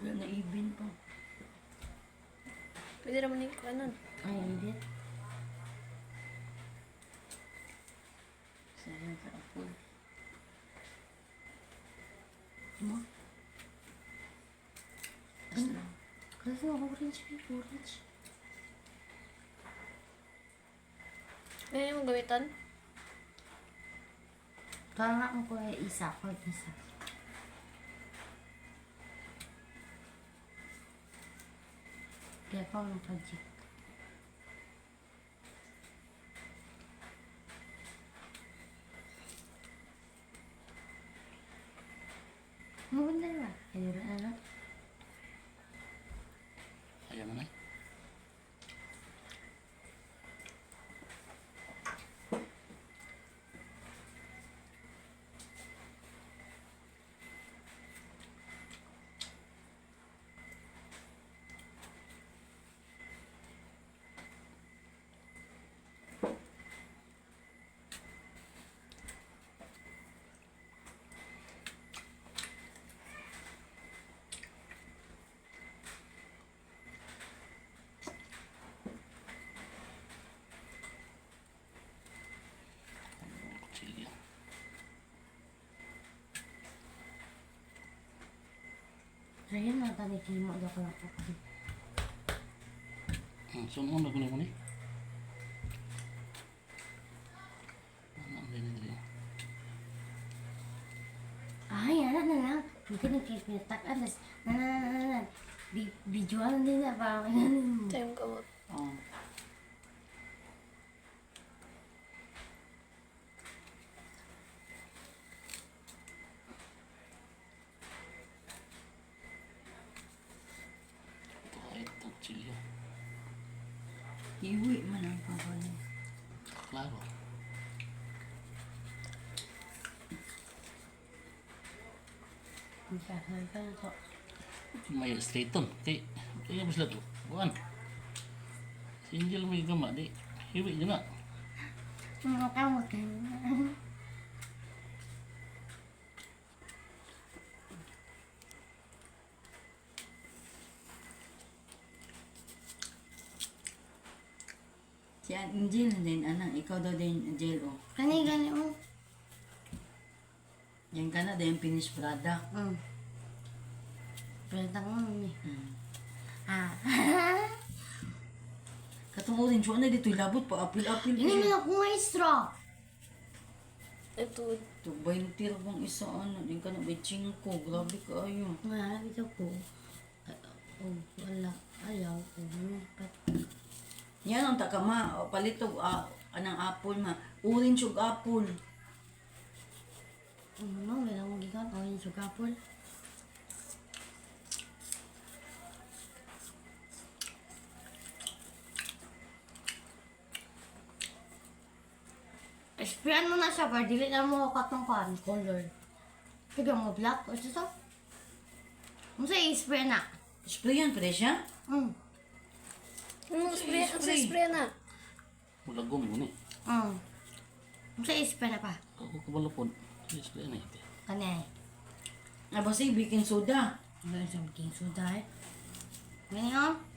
Wala na ibin pa. Pwede naman yung kanon. Ay, hindi. Sayang sa apple. Ano? Kasi orange, orange. Ano yung gamitan? Kailangan ko ay isa, pag isa. Kaya pa ang project. Maganda ba? Ayun na ano? Ayaw mo na. Kutsilyo. So yun na, tanikimo daw ko lang ako. Sumo na kunin mo ni. Ano ang ganyan? Ay, ano na lang. Hindi nagpipitak. Alas, na. Visual din na ba? Time kamot. Oo. Kahit ang kutsilyo. Iwi man ang pagkali. Klaro. Magkakal ka na to. May straighton. Kaya mas lato. Buwan. Si Angel may gama. Di. Hiwi nyo na. Mga kamot ka na. Si Angel din, anak, ikaw daw din, Angel, oh. Kani mo. Yan ka na din, finished product. Pwede mo nun eh. Ah. Katong orange, wala na dito, labot pa, apil-apil. Ini mo na kung may straw. Ito. Ito, 20 bang isa, ano, din ka na, 25, grabe ka ayo. Wala, ito ko. Wala. Ayaw ko. Yan ang takama, palitog, anang apple ma, orange ug apple. Ano, wala mong gikan. Orange yung kapon. Sprayan mo na siya, para dili na mo katong color. Sige mo black, o ito. Ano sa i-spray na? Sprayan pa rin siya? Spray. Ang sa spray na. Mulagom mo ni. Ano sa i-spray na pa? Ako kabalapon. Display na ito. Kanya eh. Basi, baking soda. Ano sa baking soda eh. Ganyan o.